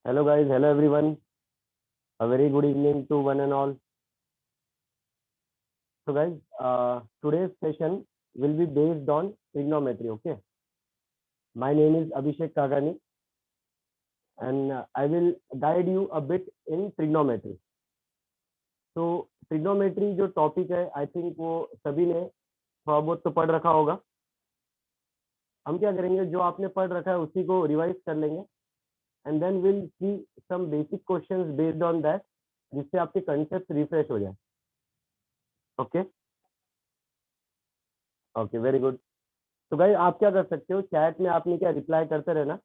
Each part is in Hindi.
Hello guys, hello everyone. A very good evening to one and all. So guys, today's session will be based on trigonometry. Okay, my name is Abhishek Kagani, and I will guide you a bit in trigonometry. तो ट्रिग्नोमेट्री जो टॉपिक है आई थिंक वो सभी ने थोड़ा बहुत तो पढ़ रखा होगा. हम क्या करेंगे, जो आपने पढ़ रखा है उसी को रिवाइज कर लेंगे and then will see some basic questions based on that, जिससे आपके कंसेप्ट रिफ्रेश हो जाए. Okay okay, very good. तो गाइस आप क्या कर सकते हो, चैट में आपने क्या रिप्लाई करते रहना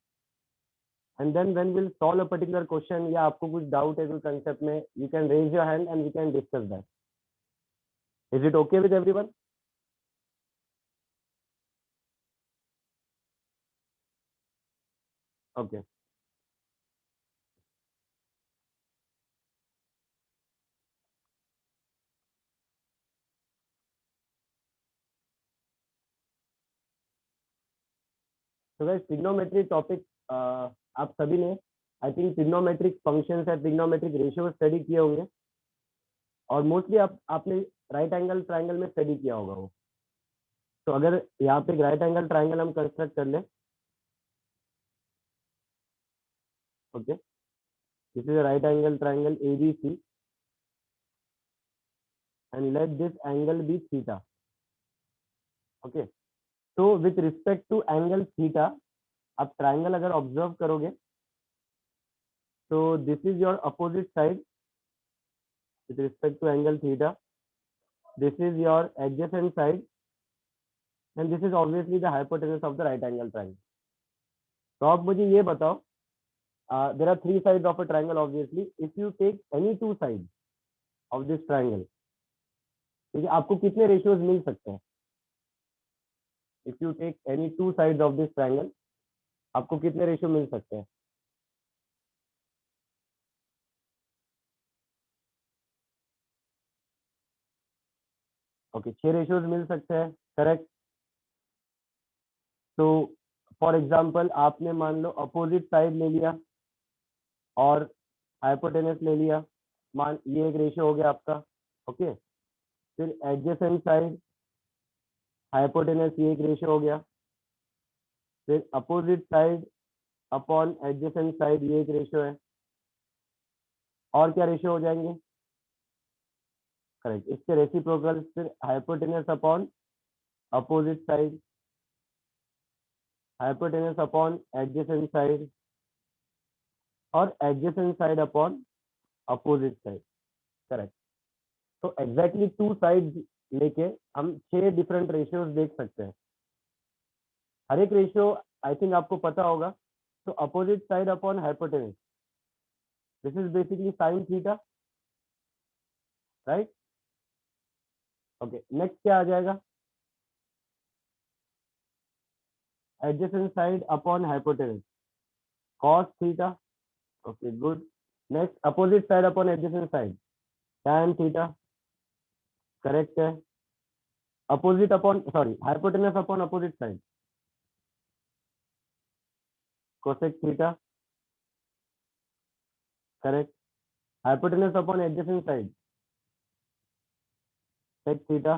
and then when will solve a particular question या आपको कुछ डाउट है कोई कंसेप्ट में, you can raise your hand and we can discuss that. Is it okay with everyone? Okay. तो गाइस ट्रिग्नोमेट्री टॉपिक आप सभी ने आई थिंक ट्रिग्नोमेट्रिक फंक्शंस है, ट्रिग्नोमेट्रिक रेशियो स्टडी किए होंगे और मोस्टली आपने राइट एंगल ट्राइंगल में स्टडी किया होगा वो. तो अगर यहाँ पे एक राइट एंगल ट्राइंगल हम कंस्ट्रक्ट कर ले. Okay, this is right angle triangle ABC and let this angle be theta. Okay, so with respect to angle theta, आप ट्राइंगल अगर ऑब्जर्व करोगे तो this is your opposite side with respect to angle theta. This is your adjacent side and this is obviously the hypotenuse of the right angle triangle. तो आप मुझे ये बताओ, there are three sides of a triangle obviously. If you take any two sides of this triangle, ठीक है, आपको कितने रेशियोज मिल सकते हैं? If you take any two sides of this triangle, आपको कितने रेशियो मिल सकते हैं? ओके, 6 रेशियोज मिल सकते हैं, करेक्ट. तो फॉर एग्जांपल आपने मान लो अपोजिट साइड ले लिया और हाइपोटेनस ले लिया, मान ये एक रेशियो हो गया आपका. ओके, फिर एडजेसेंट साइड हाइपोटेनस, ये एक रेशियो हो गया. फिर opposite side upon adjacent side, ये एक रेशियो है. और क्या रेशियो हो जाएंगे? करेक्ट, इसके रेसिप्रोकल. फिर hypotenuse upon opposite side, hypotenuse upon adjacent side और adjacent side upon opposite side. Correct. तो एग्जैक्टली टू साइड लेके हम 6 डिफरेंट रेशियोज देख सकते हैं. हर एक रेशियो आई थिंक आपको पता होगा. तो opposite side upon hypotenuse, this is basically sine theta, right. Okay, next क्या आ जाएगा? Adjacent side upon hypotenuse, cos theta. Okay, good. Next opposite side upon adjacent side, tan theta. Correct है. Opposite upon sorry hypotenuse upon opposite side, cosec theta. Correct. Hypotenuse upon adjacent side, sec theta.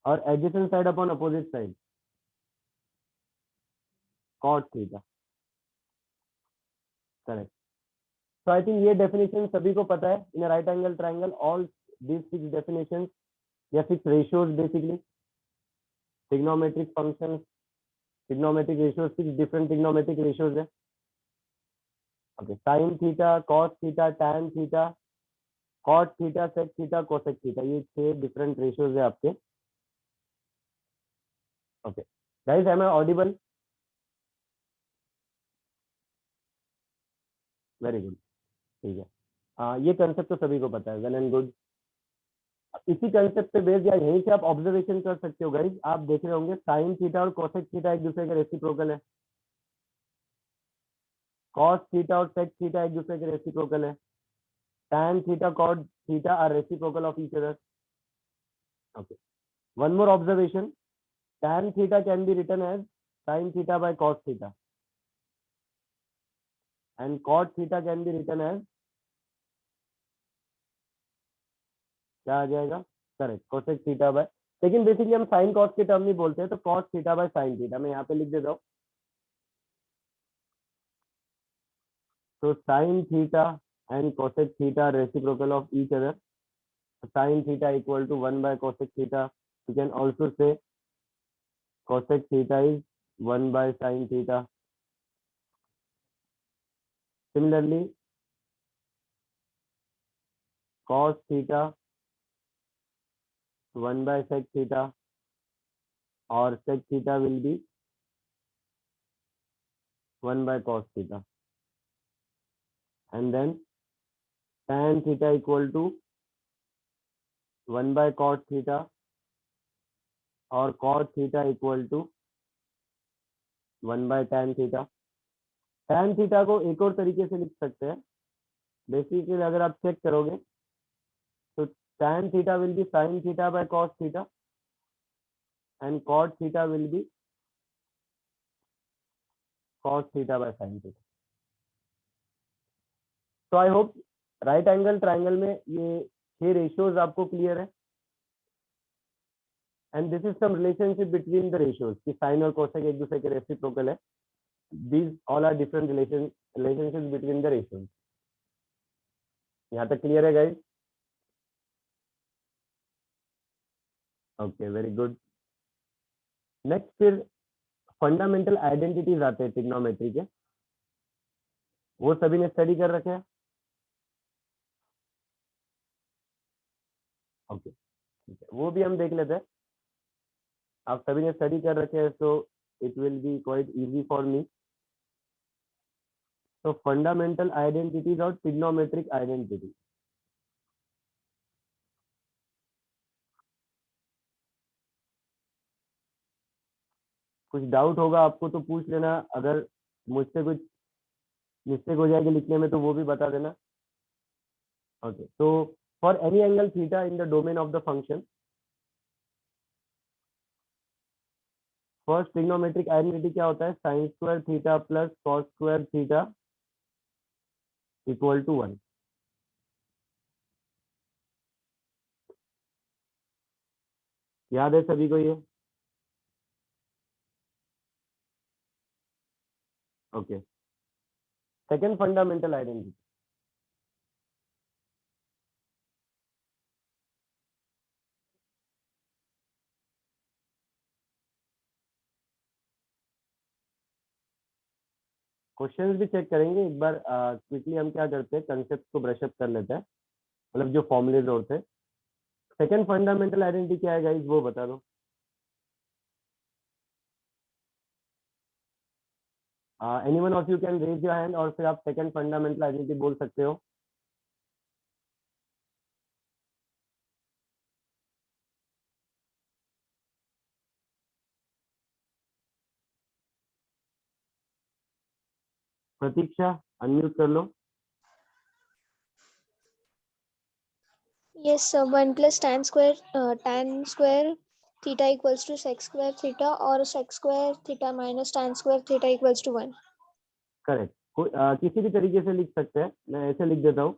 और adjacent side upon opposite side, cot theta. Correct. तो आई थिंक ये डेफिनेशन सभी को पता है. In right angle triangle all these 6 definitions या 6 ratios basically, trigonometric functions, trigonometric ratios, 6 different trigonometric ratios है. Okay, sin theta, cos theta, tan theta, cot theta, sec theta, cosec theta, ये 6 डिफरेंट रेशियोज है आपके. Okay guys, am I audible? Very good, ठीक है. ये कंसेप्ट तो सभी को पता है, वेल एंड गुड. इसी कंसेप्ट पे बेस्ड या यहीं से आप ऑब्जर्वेशन कर सकते हो गाइस. आप देख रहे होंगे साइन थीटा और कोसेक थीटा एक दूसरे के रेसिप्रोकल है. कॉस थीटा और सेक थीटा एक दूसरे के रेसिप्रोकल है. tan theta cot theta are reciprocal of each other. Okay, one more observation, tan theta can be written as sin theta by cos theta. and cot theta can be written as, क्या आ जाएगा? करेक्ट, cosec थीटा बाय, लेकिन बेसिकली हम साइन कॉस के टर्म नहीं बोलते हैं, तो cos theta by sine theta मैं यहाँ पे लिख देता हूँ. तो sine theta and cosec theta are reciprocal of each other. Sin theta equal to 1 by cosec theta. You can also say cosec theta is 1 by sin theta. Similarly, cos theta 1 by sec theta, or sec theta will be 1 by cos theta. And then tan theta equal to 1 by cot theta, और cot theta equal to 1 by tan theta. tan theta को एक और तरीके से लिख सकते हैं. बेसिकली अगर आप चेक करोगे तो tan theta will be sin theta by cos theta and cot theta will be cos theta by sin theta. So I hope right angle triangle में ये 6 रेशियोज आपको क्लियर है. And this is some relationship between the ratios कि साइन और कोसेक एक दूसरे के रेसिप्रोकल है. These all are different relationship between the ratios. यहाँ तक क्लियर है guys? Okay, very good. Next फिर फंडामेंटल आइडेंटिटीज आते हैं ट्रिग्नोमेट्री के. वो सभी ने स्टडी कर रखे हैं? ओके, वो भी हम देख लेते हैं. आप सभी ने स्टडी कर रखे हैं, so it will be quite easy for me. तो फंडामेंटल आइडेंटिटीज और ट्रिग्नोमेट्रिक आइडेंटिटी. कुछ डाउट होगा आपको तो पूछ लेना. अगर मुझसे कुछ मिस्टेक हो जाएगी लिखने में तो वो भी बता देना. ओके, तो for any angle theta in the domain of the function, first trigonometric identity क्या होता है? Sine square theta plus cos square theta equal to 1. याद है सभी को ये? Okay. Second fundamental identity, questions भी चेक करेंगे एक बार. क्विकली हम क्या करते हैं, कंसेप्ट को ब्रश अप कर लेते हैं, मतलब जो फॉर्मुलेज होते हैं. सेकंड फंडामेंटल आइडेंटिटी क्या है गाइस, वो बता दो. Anyone of you can raise your hand और फिर आप सेकंड फंडामेंटल आइडेंटिटी बोल सकते हो. प्रतीक्षा, अनम्यूट कर लो. Yes, sir. 1 plus tan square theta equals to sec square theta, or sec square theta minus tan square theta equals to 1. Correct. किसी भी तरीके से लिख सकते हैं, मैं ऐसे लिख देता हूँ.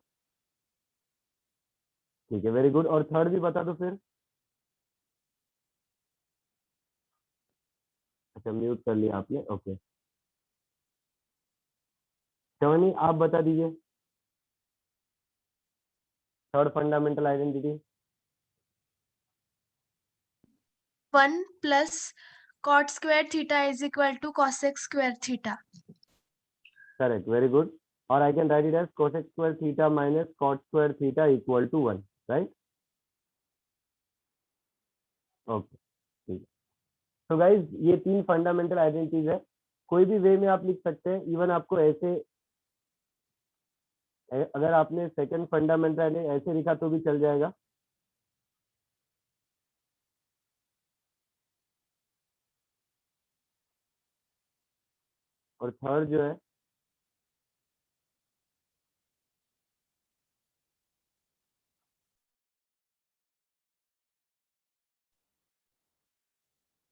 ठीक है, वेरी गुड. और थर्ड भी बता दो फिर. अच्छा, म्यूट कर लिया आपने. ओके, शवनी आप बता दीजिए third fundamental identity. 1 plus cot square theta is equal to cosec square theta. करेक्ट, वेरी गुड. और I can write it as cosec square theta minus cot square theta equal to 1, right? Okay, ठीक है. तो गाइज ये 3 फंडामेंटल आइडेंटिटीज है. कोई भी वे में आप लिख सकते हैं. इवन आपको ऐसे, अगर आपने सेकंड फंडामेंटल ऐसे लिखा तो भी चल जाएगा. और थर्ड जो है,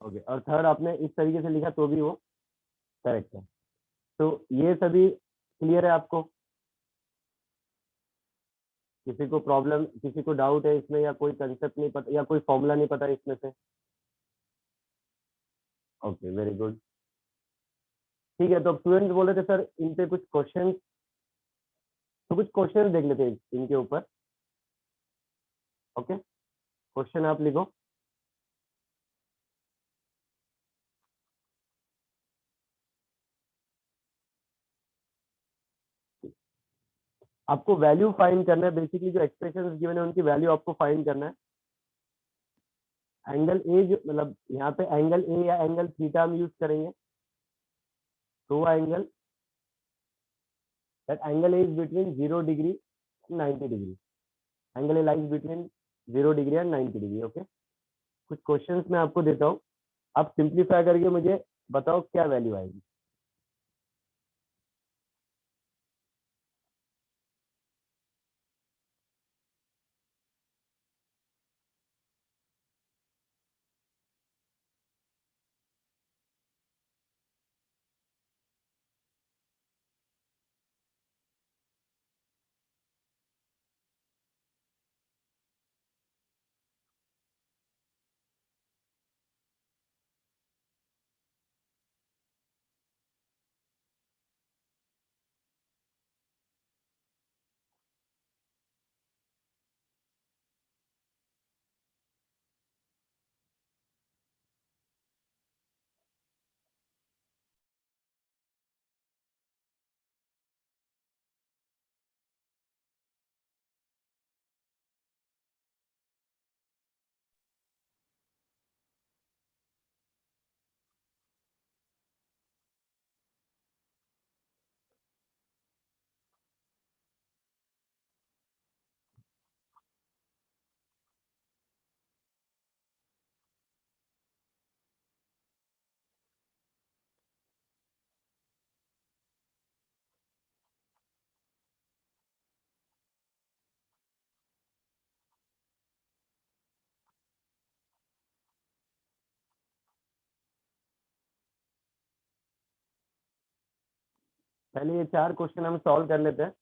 ओके, और थर्ड आपने इस तरीके से लिखा तो भी वो करेक्ट है. तो ये सभी क्लियर है आपको? किसी को प्रॉब्लम, किसी को डाउट है इसमें, या कोई कंसेप्ट नहीं पता, या कोई फॉर्मूला नहीं पता इसमें से? Okay, very good. ठीक है, तो अब स्टूडेंट बोल रहे थे सर इन पे कुछ क्वेश्चन, तो कुछ क्वेश्चन देख लेते हैं इनके ऊपर। ओके, क्वेश्चन आप लिखो। आपको वैल्यू फाइंड करना है, बेसिकली जो एक्सप्रेशन गिवन है उनकी वैल्यू आपको फाइंड करना है। एंगल ए जो, मतलब यहाँ पे एंगल ए या एंगल थीटा हम यूज करेंगे, तो angle, that angle is between 0 degree and 90 degree. Angle lies between 0 degree and 90 degree. Okay, कुछ क्वेश्चंस मैं आपको देता हूँ, आप सिंप्लीफाई करके मुझे बताओ क्या वैल्यू आएगी। पहले ये 4 क्वेश्चन हम सॉल्व कर लेते हैं,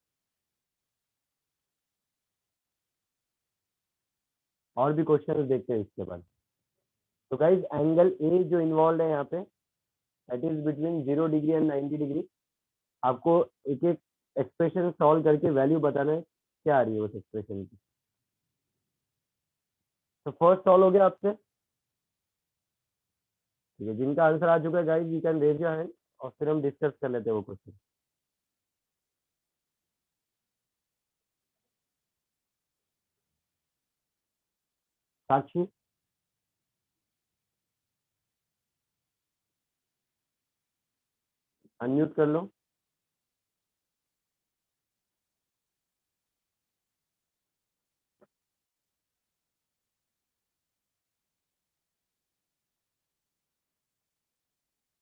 और भी क्वेश्चन देखते हैं इसके बाद। तो गाइज एंगल ए जो इन्वॉल्व है यहाँ पे, that is between 0 degree and 90 degree. आपको एक एक एक्सप्रेशन सॉल्व करके वैल्यू बताना है क्या आ रही है उस एक्सप्रेशन की। तो फर्स्ट सॉल्व हो गया आपसे? ठीक है, जिनका आंसर आ चुका है guys you can raise your hand, और फिर हम डिस्कस कर लेते हैं वो क्वेश्चन। साक्षी, अनम्यूट कर लो।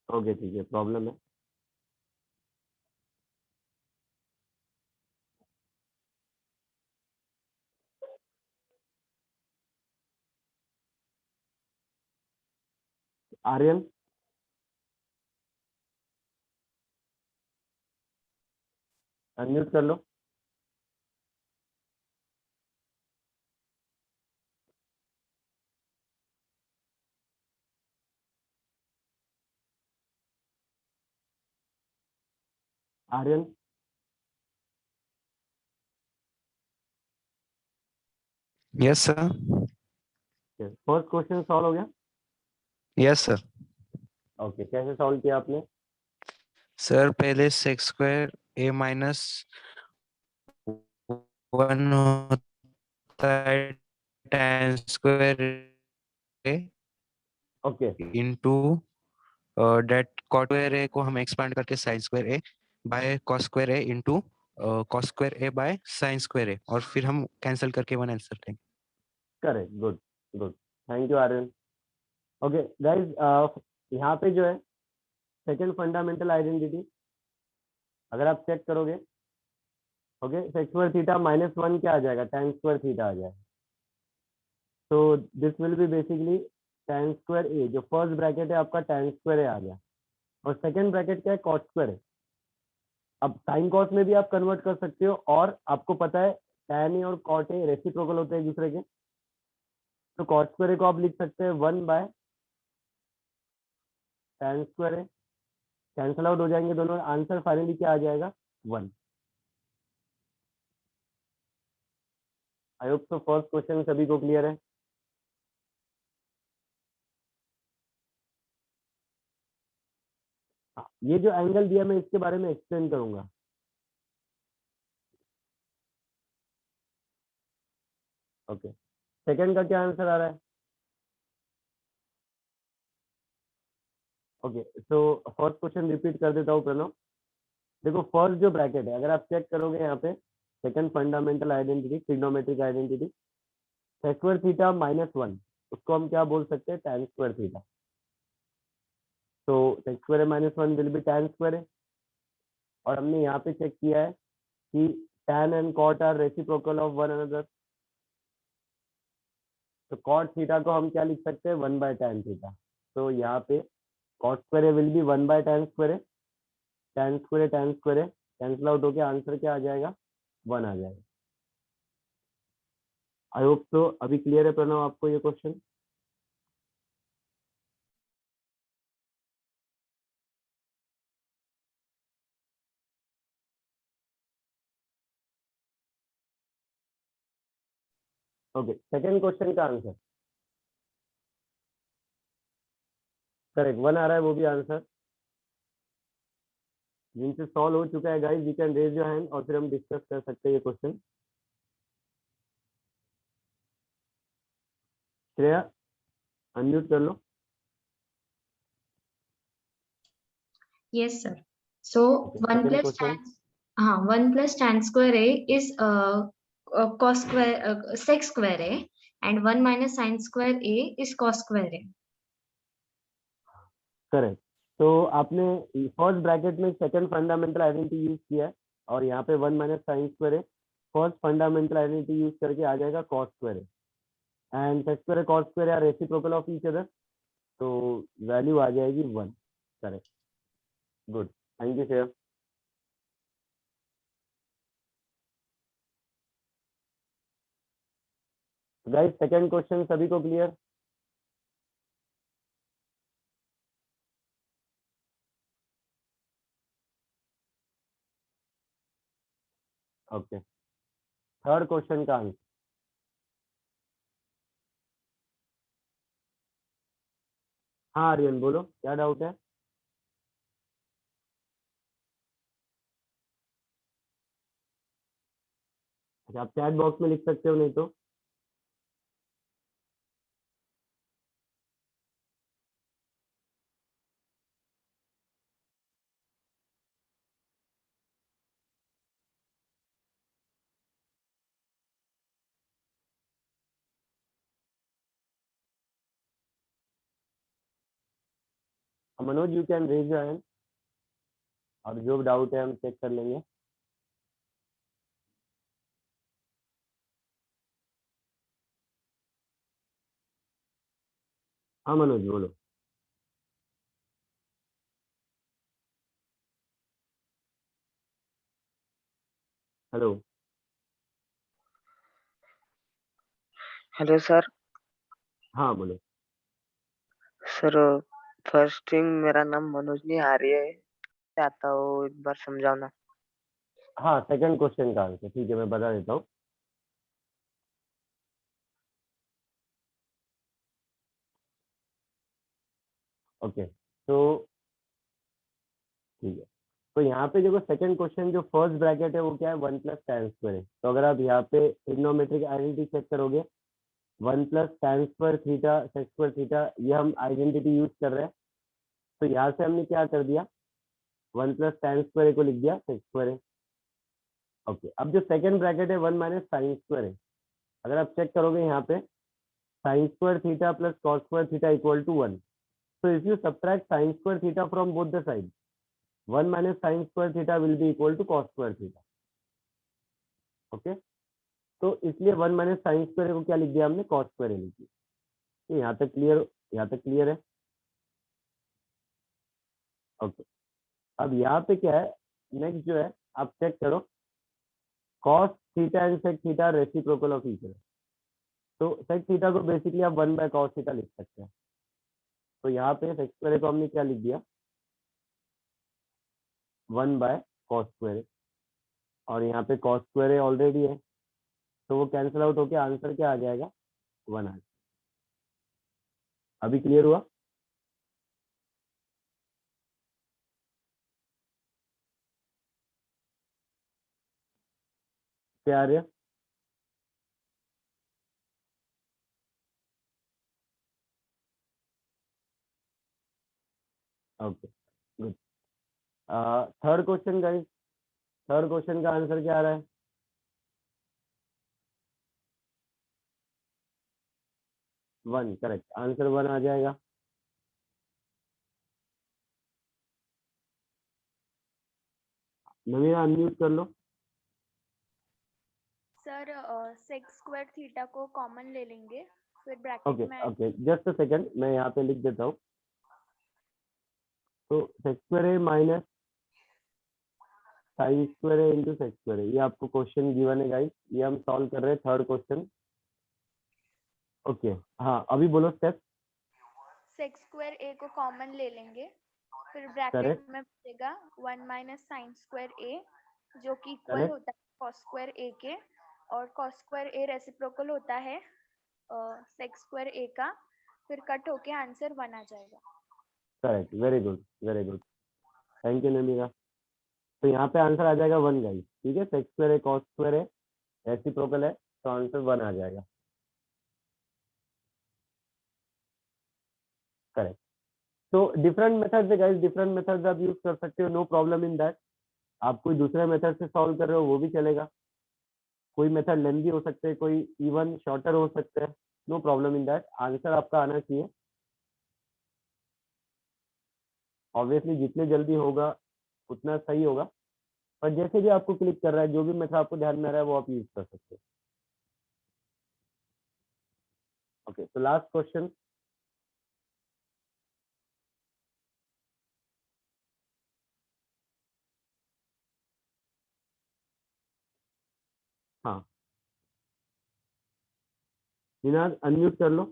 ओके ठीक है, प्रॉब्लम है। आर्यन, अनम्यूट कर लो। Aryan, yes sir. First question solve हो गया? Yes sir. ओके, कैसे सॉल्व किया आपने? सर पहले सेक्स स्क्वायर ए माइनस 1 होता है tan square A okay, into that cot square A को हम एक्सपांड करके sine square A by cos square A into cos square A by sine square A, और फिर हम कैंसिल करके वन आंसर लेंगे। Correct, good good, thank you Aryan. Okay guys, यहाँ पे जो है सेकंड फंडामेंटल आइडेंटिटी, अगर आप चेक करोगे, ओके, सेक्स स्क्वायर थीटा -1 क्या आ जाएगा? tan स्क्वायर थीटा आ जाएगा। तो this will be basically tan square A, जो फर्स्ट ब्रैकेट है आपका tan स्क्वायर ए आ गया, और सेकंड ब्रैकेट क्या है? cot स्क्वायर है। अब साइन कॉस में भी आप कन्वर्ट कर सकते हो, और आपको पता है tan ए और cot ए रेसिप्रोकल होते हैं एक दूसरे के, तो cot स्क्वायर को आप लिख सकते हैं 1/tan स्क्वायर ए, कैंसल आउट हो जाएंगे दोनों, आंसर फाइनली क्या आ जाएगा 1। I hope so first question सभी को क्लियर है। ये जो एंगल दिया मैं इसके बारे में एक्सप्लेन करूंगा। ओके, सेकंड का क्या आंसर आ रहा है? ओके, तो फर्स्ट क्वेश्चन रिपीट कर देता हूँ प्रणव। देखो फर्स्ट जो ब्रैकेट है, अगर आप चेक करोगे यहाँ पे, second fundamental identity, trigonometric identity, sec square theta -1, उसको हम क्या बोल सकते हैं, tan स्क्वायर थीटा। तो sec square -1 will be tan square है, और हमने यहाँ पे चेक किया है कि tan and cot are reciprocal of one another, तो cot थीटा को हम क्या लिख सकते हैं, 1/tan थीटा। तो यहाँ पे cot square will B 1/tan square, tan square tan square cancel out होके आंसर क्या आ जाएगा, 1 आ जाएगा। आई होप तो अभी क्लियर है प्रणव आपको ये क्वेश्चन? ओके, सेकंड क्वेश्चन का आंसर करेक्ट 1 आ रहा है, वो भी आंसर जिनसे सॉल्व हो चुका है guys, you can raise your hand और फिर हम डिस्कस कर सकते हैं ये क्वेश्चन। श्रेया अनम्यूट कर लो। Yes, sir. So Okay, 1 second plus question. tan, 1 plus tan square a is cos square sec square a, and 1 minus sin square a is cos square a. Correct, तो आपने फर्स्ट ब्रैकेट में सेकंड फंडामेंटल आइडेंटिटी यूज किया है, और यहाँ पे 1 माइनस साइन स्क्वायर है, फर्स्ट फंडामेंटल आइडेंटिटी यूज करके आ जाएगा cos स्क्वायर है, and sec square cos square are reciprocal of each other, तो वैल्यू आ जाएगी 1। Correct, good, thank you Shreya. Guys second question सभी को क्लियर? ओके, थर्ड क्वेश्चन का आंसर। हाँ आर्यन बोलो, क्या डाउट है? अच्छा, आप चैट बॉक्स में लिख सकते हो, नहीं तो Manoj you can raise your hand, और जो डाउट है हम चेक कर लेंगे। हाँ मनोज बोलो। हेलो। Hello sir. हाँ बोलो। सर फर्स्ट थिंग मेरा नाम मनोज नहीं आ रही है, चाहता हूँ एक बार समझाओ ना। हाँ सेकंड क्वेश्चन का आंसर ठीक है, मैं बता देता हूँ। ओके, तो ठीक है, तो यहाँ पे देखो सेकंड क्वेश्चन जो फर्स्ट ब्रैकेट है वो क्या है, 1 प्लस tan स्क्वायर है। तो अगर आप यहाँ पे ट्रिग्नोमेट्रिक आइडेंटिटी चेक करोगे, 1 plus tan square theta sec square theta, ये हम आइडेंटिटी यूज कर रहे हैं, तो यहाँ से हमने क्या कर दिया, 1 प्लस tan स्क्वायर को लिख दिया sec स्क्वायर है। ओके, अब जो सेकंड ब्रैकेट है 1 माइनस साइन स्क्वायर है, अगर आप चेक करोगे यहाँ पे sine square theta plus cos square theta equal to 1, so if you subtract sin square theta from both the sides, 1 minus sin square theta will be equal to cos square theta. Okay, तो इसलिए 1 माइनस साइन स्क्वायर को क्या लिख दिया हमने, cos स्क्वायर लिख दिया। तो यहाँ तक क्लियर, यहाँ तक क्लियर है? ओके, अब यहाँ पे क्या है, नेक्स्ट जो है आप चेक करो, cos theta and sec theta reciprocal of each other. तो sec थीटा को बेसिकली आप 1/cos थीटा लिख सकते हैं। तो यहाँ पे sec स्क्वायर को हमने क्या लिख दिया, 1/cos स्क्वायर, और यहाँ पे cos स्क्वायर ऑलरेडी है, तो वो कैंसिल आउट होके आंसर क्या आ जाएगा, 1 आ जाएगा। अभी क्लियर हुआ? क्या आ रहा है? Okay good. Third question guys, third question का आंसर क्या आ रहा है? 1, करेक्ट, आंसर 1 आ जाएगा। नवीना अनम्यूट कर लो। सर सेक्स स्क्वायर थीटा को कॉमन ले लेंगे, फिर ओके ब्रैकेट में ओके, जस्ट अ सेकंड, मैं यहाँ पे लिख देता हूँ। तो sex square minus sine square into sex square, ये आपको क्वेश्चन गिवन है गाइस, ये हम सॉल्व कर रहे हैं थर्ड क्वेश्चन। ओके हाँ, अभी बोलो स्टेप। सेक्स स्क्वायर ए को कॉमन ले लेंगे, फिर ब्रैकेट करेक्ट में बचेगा 1 माइनस साइन स्क्वायर ए, जो कि इक्वल करेक्ट होता है कॉस स्क्वायर ए के, और कॉस स्क्वायर ए रेसिप्रोकल होता है सेक्स स्क्वायर ए का, फिर कट होके आंसर 1 आ जाएगा। Correct, very good very good, thank you Namira. तो यहाँ पे आंसर आ जाएगा 1 गाइस, ठीक है, सेक्स स्क्वायर है, कॉस स्क्वायर है, रेसिप्रोकल है, तो आंसर 1 आ जाएगा। करेक्ट। तो डिफरेंट मेथड्स है गाइस, डिफरेंट मेथड्स आप यूज कर सकते हो, नो प्रॉब्लम इन दैट। आप कोई दूसरे मेथड से सॉल्व कर रहे हो वो भी चलेगा, कोई मेथड लेंथी हो सकते हैं, कोई इवन शॉर्टर हो सकते हैं, no problem in that, answer आपका आना चाहिए। ऑब्वियसली जितने जल्दी होगा उतना सही होगा, पर जैसे भी आपको क्लिक कर रहा है, जो भी मेथड आपको ध्यान में आ रहा है वो आप यूज कर सकते हो। ओके, तो लास्ट क्वेश्चन। हाँ निनाद अनम्यूट कर लो।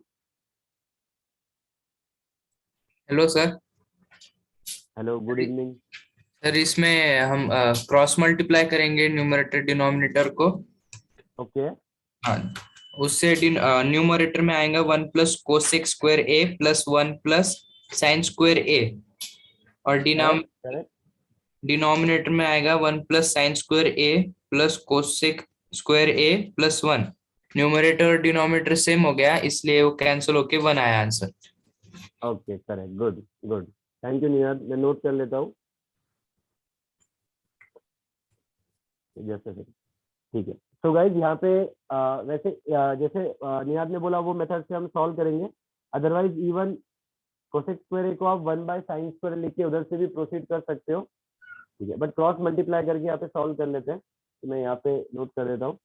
Hello sir. Hello good evening. Sir इसमें हम क्रॉस मल्टीप्लाई करेंगे न्यूमरेटर डिनोमिनेटर को। ओके हाँ, उससे न्यूमरेटर में आएगा 1 plus cosec square A plus 1 plus sine square A, और करेक्ट डिनोमिनेटर में आएगा 1 plus sine square A plus cosec square A plus 1। Numerator और डिनोमिनेटर सेम हो गया, इसलिए वो कैंसिल होके 1 आया answer. Okay correct, good good, thank you Ninad, मैं नोट कर लेता हूँ। जैसे ठीक है, तो गाइज यहाँ पे वैसे जैसे नियाद ने बोला वो मेथड से हम सॉल्व करेंगे, अदरवाइज इवन कोसेक स्क्वायर को आप 1/sin स्क्वायर लिख के उधर से भी प्रोसीड कर सकते हो, ठीक है, बट क्रॉस मल्टीप्लाई करके यहाँ पे सॉल्व कर लेते हैं। तो मैं यहाँ पे नोट कर देता हूँ,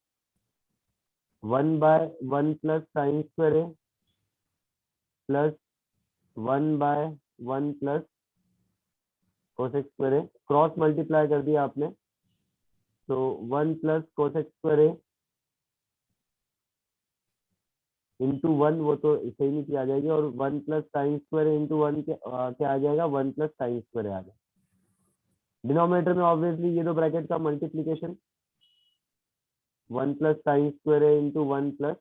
1/1 plus sine square A plus 1/1 plus cosec square A, cross multiply कर दिया आपने, तो 1 plus cosec square A into 1, वो तो सही नहीं किया जाएगी, और 1 प्लस साइन स्क्वायर इंटू 1 क्या आ जाएगा, 1 प्लस साइन स्क्वायर आ जाएगा। डिनोमिनेटर में ऑब्वियसली ये दो ब्रैकेट का multiplication, 1 plus sine square into 1 plus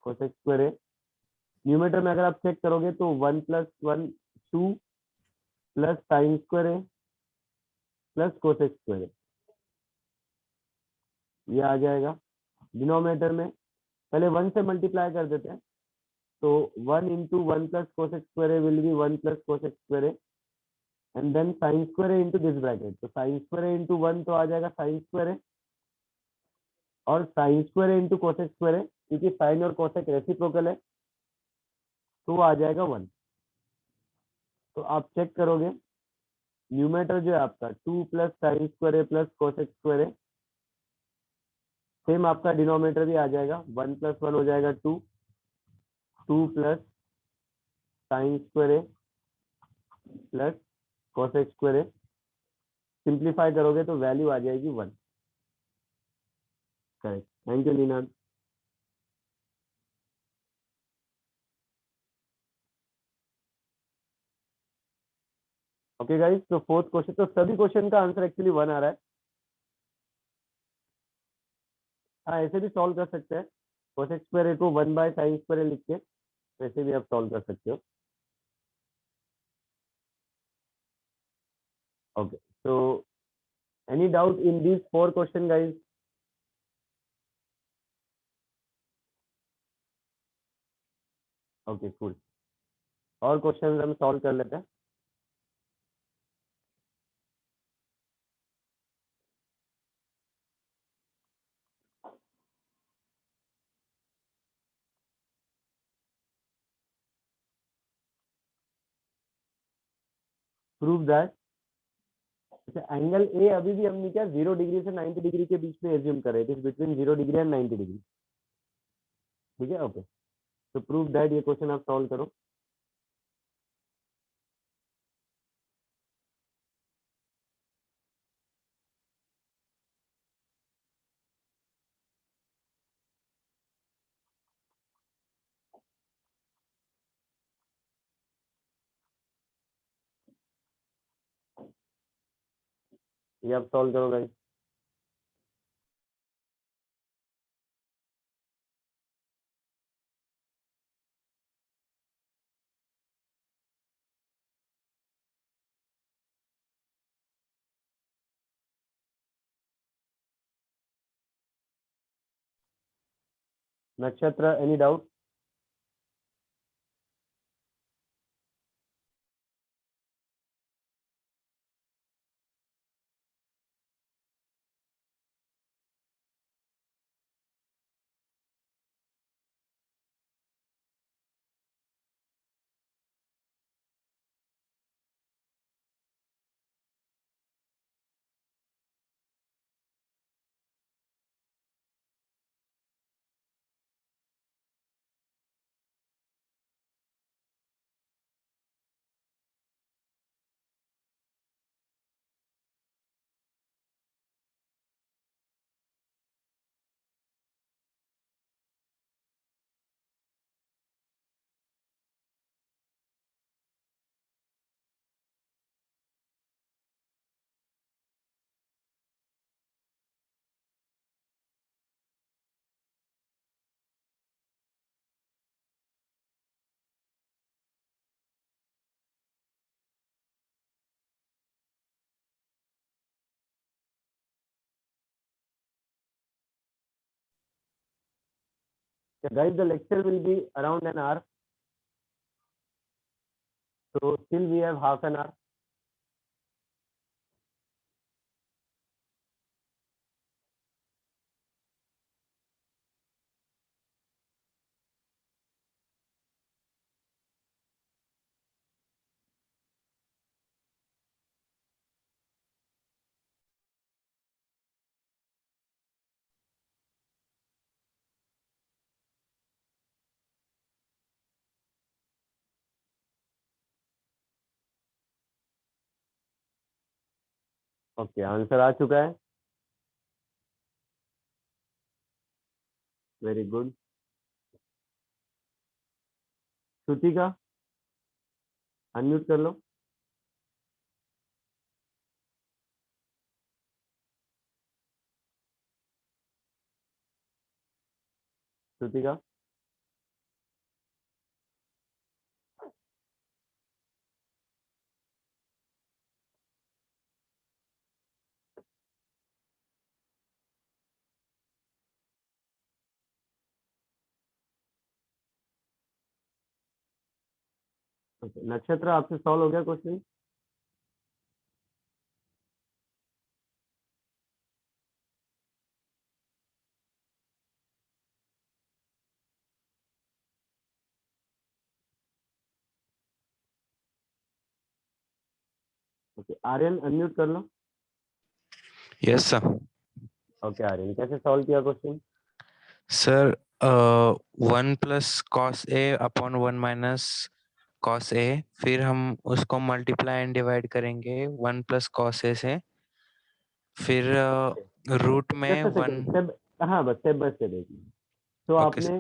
cosec square. Numerator में अगर आप चेक करोगे तो 1 plus 1 2 plus sine square plus cosec square, ये आ जाएगा। डिनोमिनेटर में पहले 1 से मल्टीप्लाई कर देते हैं, तो 1 into 1 plus cosec square will be 1 plus cosec square and then sine square into this bracket, तो साइन स्क्वायर इंटू 1 तो आ जाएगा साइन स्क्वायर, और sine square into cosec square, क्योंकि साइन और कोसेक रेसिप्रोकल है, तो वो आ जाएगा 1। तो आप चेक करोगे, न्यूमरेटर जो है आपका 2 plus sine square plus cosec square, same आपका डिनोमिनेटर भी आ जाएगा, 1 प्लस 1 हो जाएगा 2, 2 plus sine square plus cosec square, simplify करोगे तो वैल्यू आ जाएगी 1। Correct, thank you Neena. Okay guys, तो फोर्थ क्वेश्चन, तो सभी क्वेश्चन का आंसर एक्चुअली 1 आ रहा है। हाँ, ऐसे भी सॉल्व कर सकते हैं, कोसेक स्क्वायर ए को 1/sin² लिख के वैसे भी आप सॉल्व कर सकते हो। Okay, so any doubt in these 4 question guys? Okay, cool. और क्वेश्चन हम सॉल्व कर लेते हैं। प्रूव दैट, अच्छा एंगल ए अभी भी हमने क्या 0 डिग्री से 90 डिग्री के बीच में एज्यूम करे, it is between 0 degree and 90 degree. ठीक है, ओके, तो प्रूव दैट, ये क्वेश्चन आप सॉल्व करो। ये आप सॉल्व करो गाइस। नक्षत्र, any doubt? Guys, the lecture will be around an hour, so still we have half an hour. Okay, answer आ चुका है, वेरी गुड। श्रुति का अनम्यूट कर लो। श्रुति का okay. नक्षत्र, आपसे सॉल्व हो गया क्वेश्चन? ओके, आर्यन अनम्यूट कर लो। Yes sir. ओके आर्यन, कैसे सॉल्व किया question? Sir 1 plus cos A upon 1 minus cos A, फिर हम उसको मल्टीप्लाई एंड डिवाइड करेंगे 1 प्लस कॉस ए से, फिर रूट में Just a second, 1 step, हाँ बस स्टेप बाय स्टेप। तो ओके आपने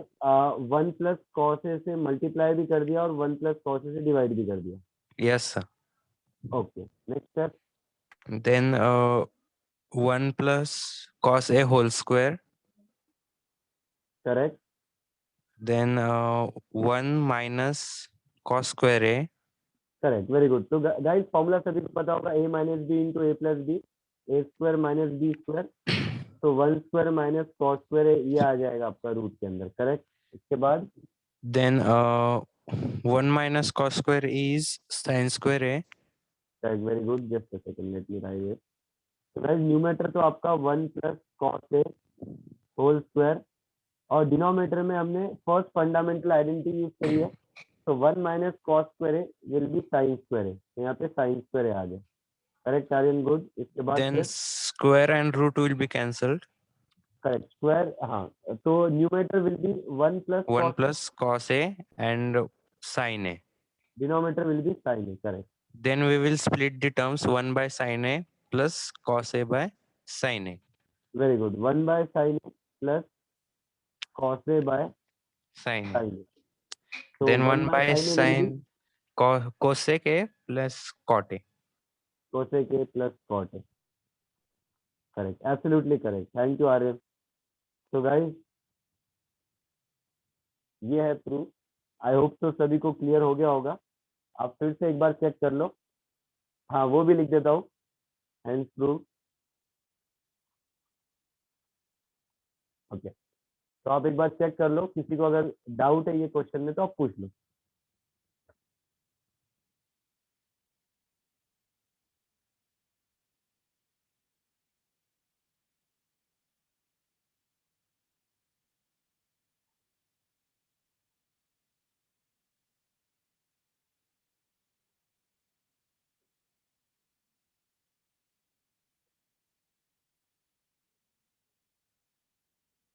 1 प्लस कॉस ए से मल्टीप्लाई भी कर दिया और 1 प्लस कॉस ए से डिवाइड भी कर दिया। Yes sir okay, next step. Then 1 plus cos A whole square correct, then 1 minus cos square A correct, very good. तो गाइस फॉर्मूला सभी को पता होगा, a minus B into A plus B, A square minus B square. तो 1 स्क्वायर माइनस कॉस स्क्वायर है, ये आ जाएगा आपका रूट के अंदर। करेक्ट, इसके बाद then 1 minus cos square is sine square A correct, very good. Just a second, let me write it. तो गाइस न्यूमरेटर तो आपका 1 plus cos A whole square, और डिनोमिनेटर में हमने फर्स्ट फंडामेंटल आइडेंटिटी यूज करी है। तो 1 minus cos square A will be sine square A, तो यहाँ पे साइन स्क्वायर ए आ गया। Correct, Aryan, good. इसके बाद देन फिर square and root will be cancelled correct, square, हाँ। तो numerator will be 1 plus 1 cos, plus cos A and sin A. Denominator will be sine A. Correct, Then we will split the terms 1 by sin A plus cos A by sin A. Very good. 1 by sine A plus cos A by Sin A. Sine A. तो Then 1 1 by by sine A will be sin cosec A plus cot A. Cosec A plus cot A. Correct, absolutely correct, thank you Aryan. तो गाइस ये है प्रूफ। आई होप तो सभी को क्लियर हो गया होगा। आप फिर से एक बार चेक कर लो। हाँ, वो भी लिख देता हूँ, हैंड्स प्रूफ। ओके, तो आप एक बार चेक कर लो, किसी को अगर डाउट है ये क्वेश्चन में तो आप पूछ लो।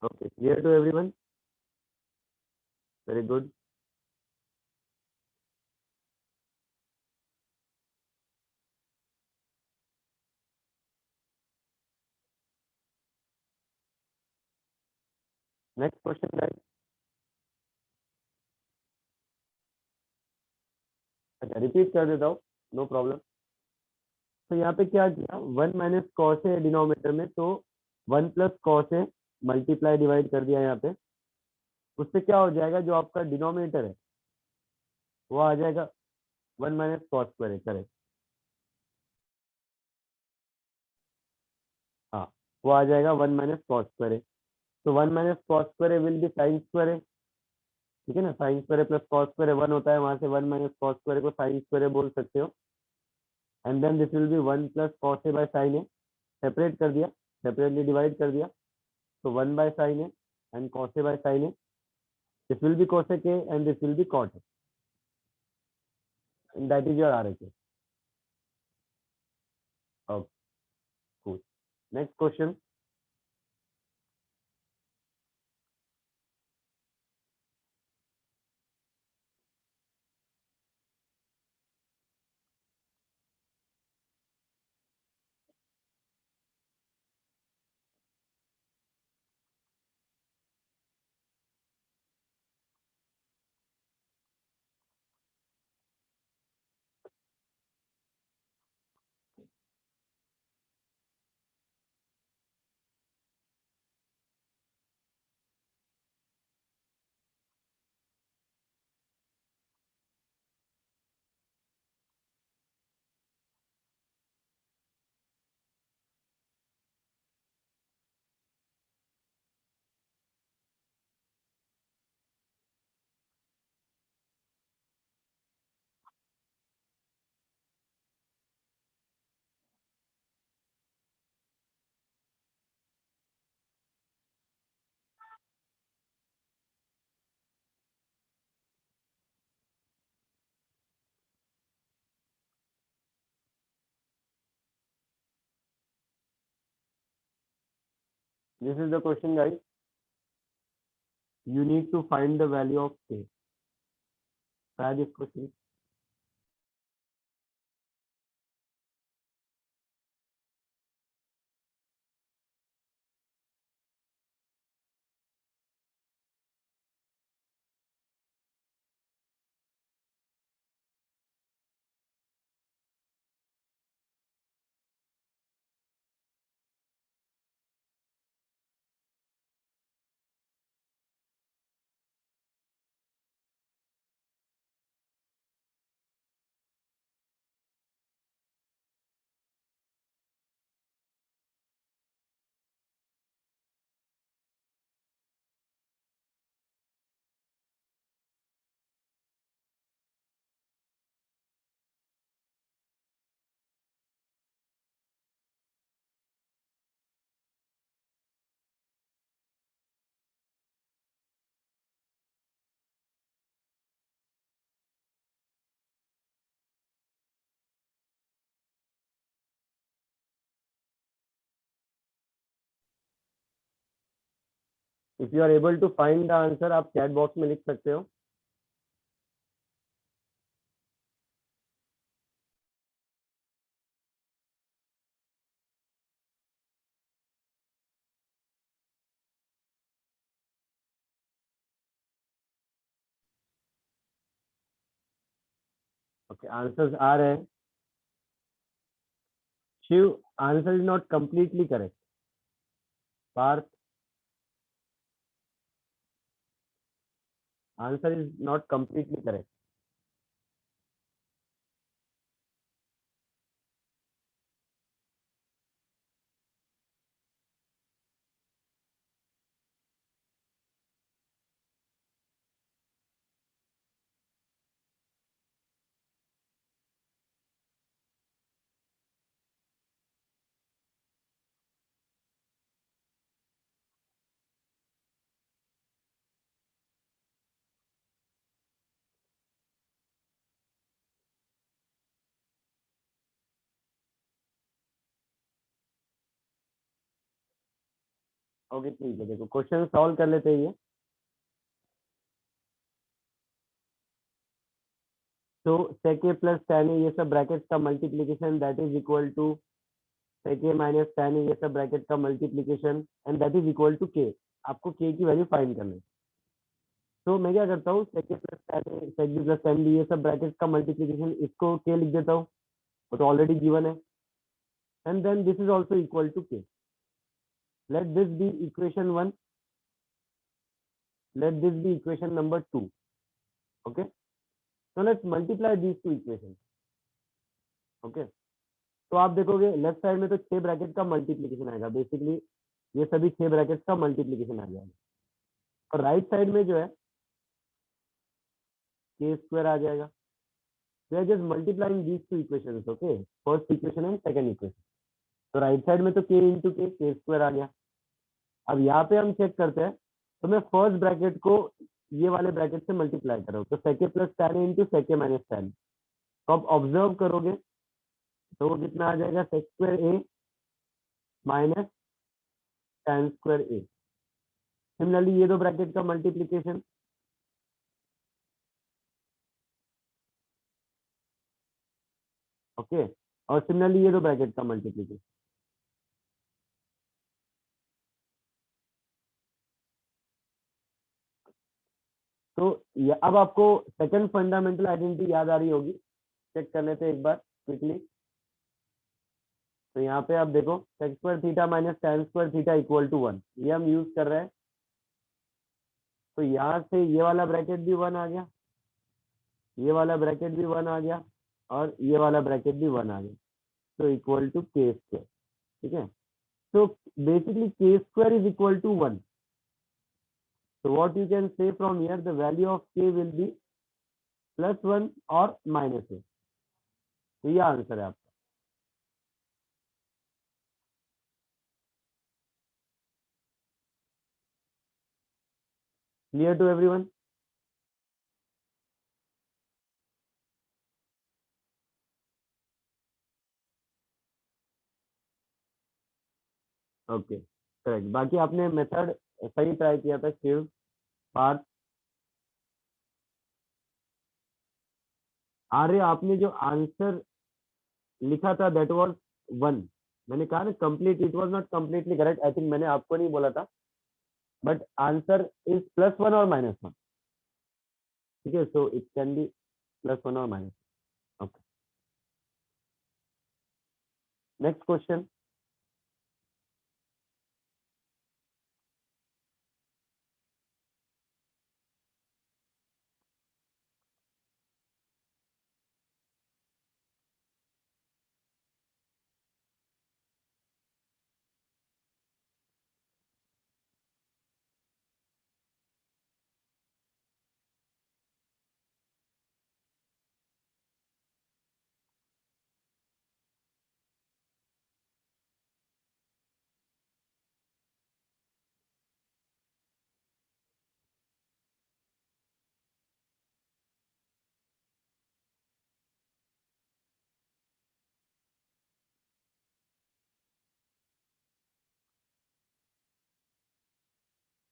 Okay, clear to everyone? Very good. Next question guys. अच्छा, रिपीट कर देता हूँ, नो प्रॉब्लम। तो यहाँ पे क्या किया, 1 माइनस कॉस ए डिनोमिनेटर में, तो 1 plus cos A multiply divide कर दिया यहाँ पे। उससे क्या हो जाएगा, जो आपका डिनोमिनेटर है वो आ जाएगा 1 माइनस कॉस स्क्वायर है। करेक्ट, हाँ, वो आ जाएगा 1 माइनस कॉस स्क्वायर है। तो 1 माइनस कॉस स्क्वायर है विल बी साइन स्क्वायर है। ठीक है ना, sine square plus cos square 1 होता है, वहां से 1 माइनस कॉस स्क्वायर को साइन स्क्वायर बोल सकते हो। And then this will be 1 plus cos A by sine A. Separate कर दिया, सेपरेटली डिवाइड कर दिया, तो 1 by sine A and cos A by sine A. This will be cosec A and this will be cot A, and that is your RHS. Okay, cool. Next question. This is the question, guys. You need to find the value of k. Try this question. If you are able to find the answer आप चैट बॉक्स में लिख सकते हो। ओके, आंसर्स आ रहे हैं। Shiv, answer is not completely correct. Parth, answer is not completely correct. Okay ठीक है, देखो क्वेश्चन सॉल्व कर लेते हैं ये। तो sec a plus tan a ये सब ब्रैकेट का multiplication that is equal to sec a minus tan a ये सब ब्रैकेट का multiplication and that is equal to k। आपको k की वैल्यू फाइंड करनी है। तो मैं क्या करता हूँ, sec a plus tan a sec b plus tan b ये सब ब्रैकेट का मल्टीप्लीकेशन, इसको k लिख देता हूँ, वो तो ऑलरेडी गिवन है। And then this is also equal to k। Let this be equation 1, let this be equation number 2। Okay, so let's multiply these two equations। Okay, तो आप देखोगे लेफ्ट साइड में तो 6 ब्रैकेट का मल्टीप्लीकेशन आएगा, बेसिकली ये सभी 6 ब्रैकेट का मल्टीप्लीकेशन आ जाएगा। और राइट साइड में जो है के स्क्वायर आ जाएगा। We are just multiplying these two equations. Okay, first equation and second equation. तो राइट साइड में तो के इंटू के स्क्वायर आ गया। अब यहाँ पे हम चेक करते हैं, तो मैं फर्स्ट ब्रैकेट को ये वाले ब्रैकेट से मल्टीप्लाई कर रहा हूँ, तो सेके प्लस टैन इंटू सेके माइनस टैन। तो आप ऑब्जर्व करोगे तो वो कितना आ जाएगा, सेक स्क्वायर ए माइनस टैन स्क्वायर ए। सिमिलरली ये दो ब्रैकेट का मल्टीप्लीकेशन, ओके, और सिमिलरली ये दो ब्रैकेट का मल्टीप्लीकेशन। तो अब आपको सेकंड फंडामेंटल आइडेंटिटी याद आ रही होगी, चेक कर लेते हैं एक बार क्विकली। तो यहाँ पे आप देखो sec square theta minus tan square theta equal to 1, ये हम यूज कर रहे हैं। तो यहाँ से ये वाला ब्रैकेट भी 1 आ गया, ये वाला ब्रैकेट भी 1 आ गया, और ये वाला ब्रैकेट भी 1 आ गया। तो इक्वल टू के स्क्वायर। ठीक है, तो basically K square is equal to 1। So what you can say from here, the value of k will be +1 और -1। तो ये आंसर है आपका। Clear to everyone? Okay correct. बाकी आपने मेथड सही ट्राई किया था शिव, पार्थ, आर्य। आपने जो आंसर लिखा था दैट वाज 1। मैंने कहा ना complete, it was not completely correct. I think मैंने आपको नहीं बोला था, बट आंसर इज +1 और -1। ठीक है, सो इट कैन बी +1 और minus. Okay, next question.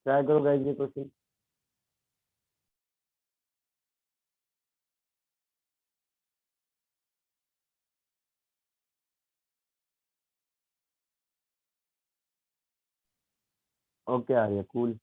Try करो गाइस ये क्वेश्चन। ओके आ रही है, कूल।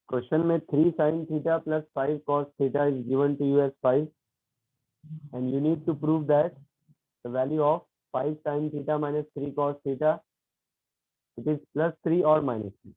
क्वेश्चन में 3 sin theta plus 5 cos theta is given to you as 5 and you need to prove that the value of 5 sin theta minus 3 cos theta it is plus 3 or minus 3.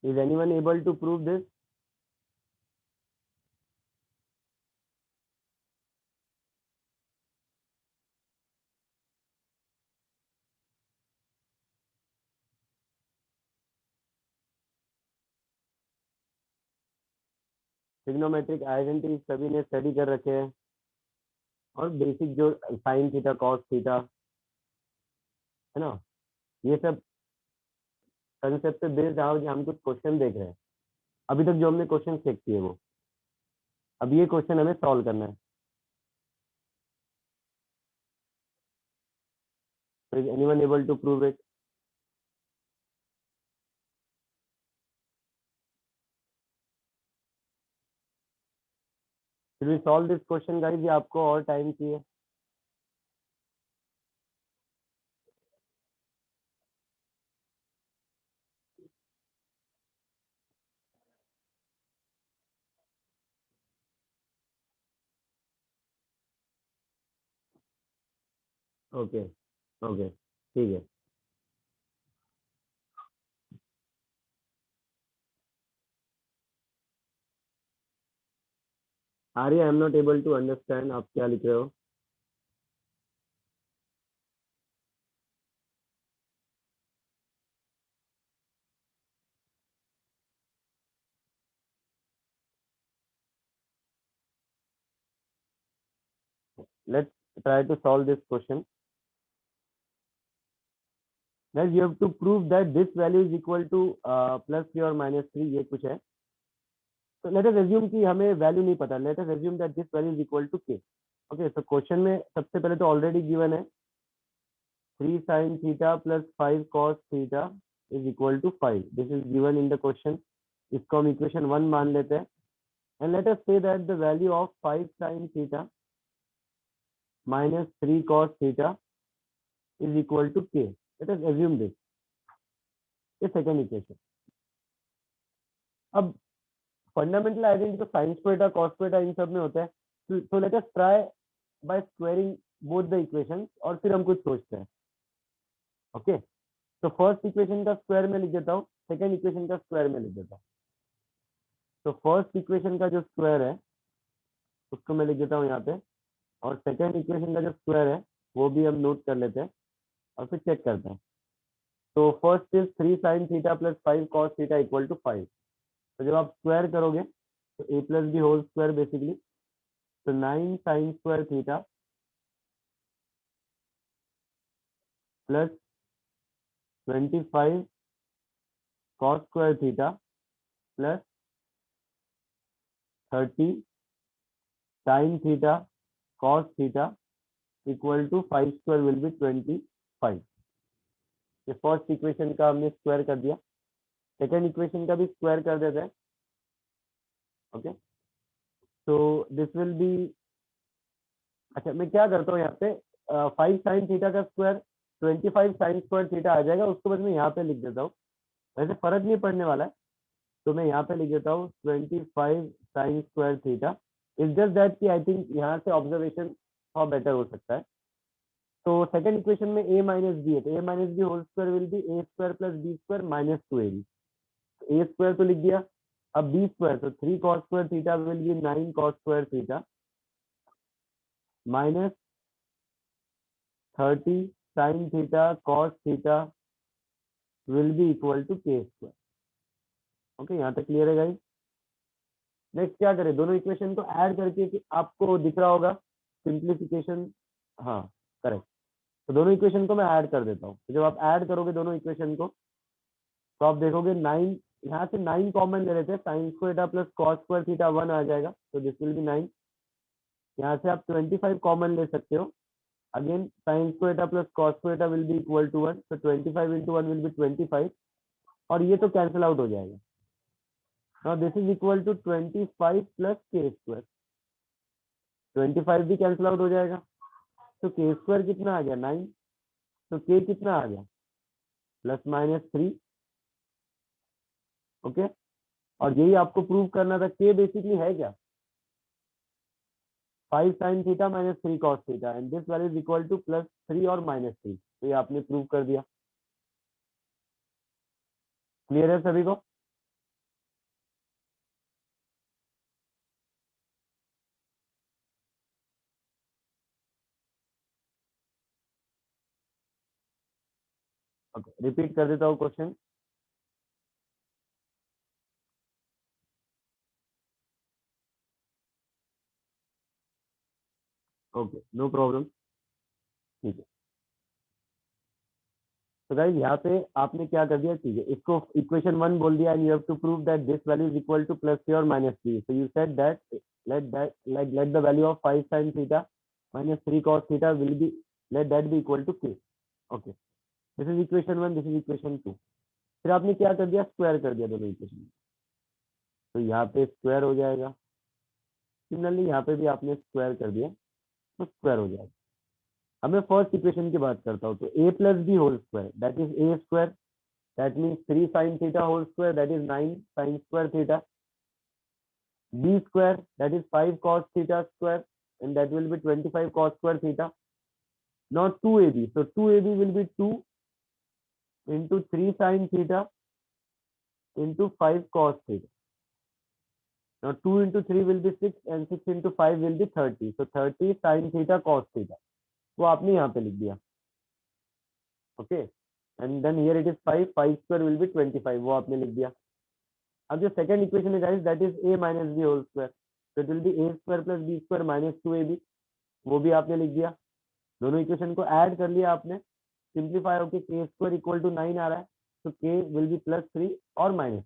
Is anyone able to prove this? Trigonometric identity सभी ने स्टडी कर रखे हैं और बेसिक जो साइन थीटा कॉस थीटा है ना, ये सब कंसेप्ट पे बेस्ड हम कुछ क्वेश्चन देख रहे हैं अभी तक जो हमने क्वेश्चन चेक किए वो, अब ये क्वेश्चन हमें सॉल्व करना है। Is anyone able to prove it? Should we solve this question guys या आपको और टाइम चाहिए? ओके ओके ठीक है। Arya I am not able to understand, आप क्या लिख रहे हो? Let's try to solve this question. Guys, you have to prove that this value is equal to plus 3 or minus 3, ये कुछ है। So let us assume कि हमें वैल्यू नहीं पता, let us assume that this value is equal to k. Okay, so question में सबसे पहले तो ऑलरेडी गिवन है 3 sin theta plus 5 cos theta is equal to 5. This is given in the question. इसको हम इक्वेशन 1 मान लेते हैं and let us say that the value of 5 sin theta minus 3 cos theta is equal to k. Let us assume this. ये second equation. अब फंडामेंटल आइडेंटिटी तो sine square theta cos square theta इन सब में होता है. So let us try by squaring both the equations और फिर हम कुछ सोचते हैं. ओके, तो फर्स्ट इक्वेशन का स्क्वायर में लिख देता हूँ, सेकंड इक्वेशन का स्क्वायर में लिख देता हूँ. तो फर्स्ट इक्वेशन का जो स्क्वायर है उसको मैं लिख देता हूँ यहाँ पे, और सेकंड इक्वेशन का जो स्क्वायर है वो भी हम नोट कर लेते हैं और फिर चेक करते हैं. तो first is 3 sin theta plus 5 cos theta equal to 5. तो जब आप स्क्वायर करोगे तो a plus B whole square basically, तो 9 sin square theta plus 25 cos square theta plus 30 sin theta cos theta equal to 5 square will be 25. ये फर्स्ट इक्वेशन का हमने स्क्वायर कर दिया, सेकेंड इक्वेशन का भी स्क्वायर कर देते हैं. ओके, तो दिस विल बी, अच्छा मैं क्या करता हूँ यहाँ पे 5 sin थीटा का स्क्वायर 25 sin स्क्वायर थीटा आ जाएगा, उसको बस मैं यहाँ पे लिख देता हूँ, वैसे फर्क नहीं पड़ने वाला है. तो मैं यहाँ पे लिख देता हूँ 25 sin square theta. Is just that कि आई थिंक यहाँ से ऑब्जर्वेशन थोड़ा बेटर हो सकता है. तो सेकंड इक्वेशन में a माइनस बी है, तो a minus B whole square will be a square plus B square minus 2ab. a square तो लिख दिया, अब b स्क्वायर, तो 3 cos square theta will be 9 cos square theta minus 30 sin theta cos theta will be equal to k square. Okay, यहाँ तक क्लियर है गाइस. नेक्स्ट क्या करें, दोनों इक्वेशन को ऐड करके, कि आपको दिख रहा होगा सिंप्लीफिकेशन. हाँ करेक्ट, तो दोनों इक्वेशन को मैं ऐड कर देता हूँ. तो जब आप ऐड करोगे दोनों इक्वेशन को तो आप देखोगे 9, यहाँ से 9 कॉमन ले लेते हैं, sign square theta plus cos square theta 1 आ जाएगा, तो दिस विल बी 9. यहाँ से आप 25 कॉमन ले सकते हो, again sine square theta plus cos square theta will be equal to 1, तो 25 इंटू 1 विल बी 25, और ये तो कैंसिल आउट हो जाएगा. Now this is equal to 25 plus K square, 25 भी कैंसिल आउट हो जाएगा, तो के स्क्वायर कितना आ गया 9, तो के कितना आ गया प्लस माइनस 3. ओके, और यही आपको प्रूव करना था. के बेसिकली है क्या, 5 sin theta minus 3 cos theta, and this value is equal to plus 3 और माइनस 3. तो ये आपने प्रूव कर दिया. क्लियर है सभी को? ओके, रिपीट कर देता हूँ क्वेश्चन. ओके, नो प्रॉब्लम, ठीक है. तो गाइस यहाँ पे आपने क्या कर दिया, ठीक है, इसको इक्वेशन 1 बोल दिया, and you have to prove that this value is equal to plus 3 और minus 3. So you said that let the value of 5 sin theta minus 3 cos theta will be, let that be equal to k. Okay, this is equation 1, this is equation 2. फिर आपने क्या कर दिया, स्क्वायर कर दिया दोनों इक्वेशन. तो यहाँ पे स्क्वायर हो जाएगा, सिमिलरली यहाँ पे भी आपने स्क्वायर कर दिया तो स्क्वायर हो जाएगा. अब मैं फर्स्ट इक्वेशन की बात करता हूँ. तो a plus B whole square that is a square, that means 3 sin थीटा whole square that is 9 sin square theta, b square that is 5 cos theta square, and that will be 25 cos square theta. Now 2ab, so 2ab will be 2 into 3 sin theta into 5 cos theta. Now 2 into 3 will be 6, and 6 into 5 will be 30. So 30 sin theta cos theta, वो आपने यहाँ पे लिख दिया. Okay, and then here it is 5 square will be 25, वो आपने लिख दिया. अब जो सेकंड इक्वेशन है guys that is a minus B whole square, so it will be a square plus b square minus 2ab, वो भी आपने लिख दिया. दोनों इक्वेशन को ऐड कर लिया आपने, सिंप्लीफाई होके k स्क्वायर इक्वल टू 9 आ रहा है, तो k विल बी प्लस 3 और minus.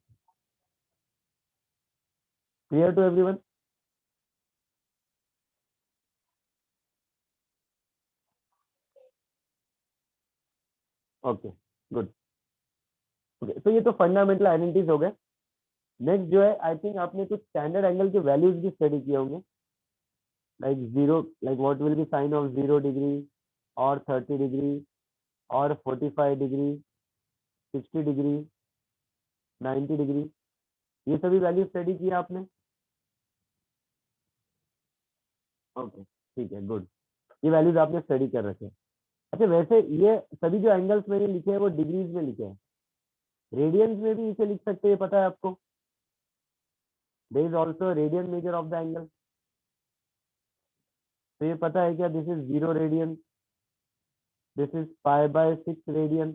Clear to everyone? Okay, good. Okay, तो ये तो फंडामेंटल आइडेंटिटीज हो गए. नेक्स्ट जो है, आई थिंक आपने कुछ स्टैंडर्ड एंगल के वैल्यूज भी स्टडी किए होंगे, like zero, like what will be sine of 0 degree और 30 डिग्री और 45 डिग्री, 60 डिग्री, 90 डिग्री, ये सभी वैल्यू स्टडी किया आपने? ओके, ठीक है, गुड, ये वैल्यूज आपने स्टडी कर रखे हैं। अच्छा, वैसे ये सभी जो एंगल्स मैंने लिखे हैं वो डिग्रीज में लिखे हैं, रेडियंस में भी इसे लिख सकते हैं, पता है आपको? There is also radian measure of the angle. तो ये पता है क्या? This is 0 radian, this is π/6 radian,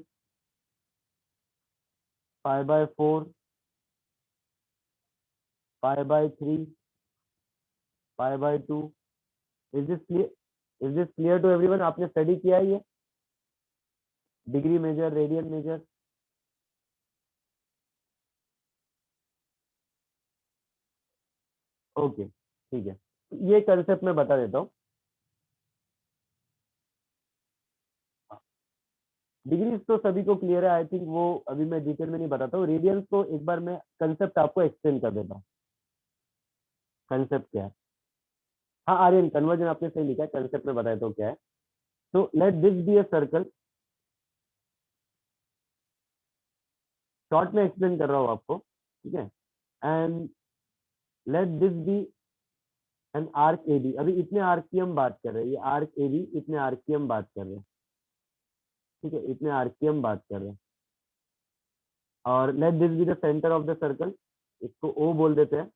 π/4, π/3, π/2। Is this clear? Is this clear to everyone? आपने स्टडी किया है ये degree measure, radian measure? Okay, ठीक है, ये कंसेप्ट मैं बता देता हूँ। डिग्रीज तो सभी को क्लियर है, आई थिंक, वो अभी मैं डिटेल में नहीं बताता हूँ। रेडियंस को एक बार मैं कंसेप्ट आपको एक्सप्लेन कर देता हूँ, कंसेप्ट क्या है। हाँ आर्यन, कन्वर्जन आपने सही लिखा है, कंसेप्ट में बताया तो क्या है। तो let this be a circle, short में एक्सप्लेन कर रहा हूँ आपको, ठीक है, and let this be an arc A B. अभी इतने आर्क की हम बात कर रहे हैं, ये आर्क ए बी, इतने आर्क की हम बात कर रहे हैं, ठीक है, इतने आर्क की हम बात कर रहे हैं। और let this be the centre of the circle, इसको ओ बोल देते हैं,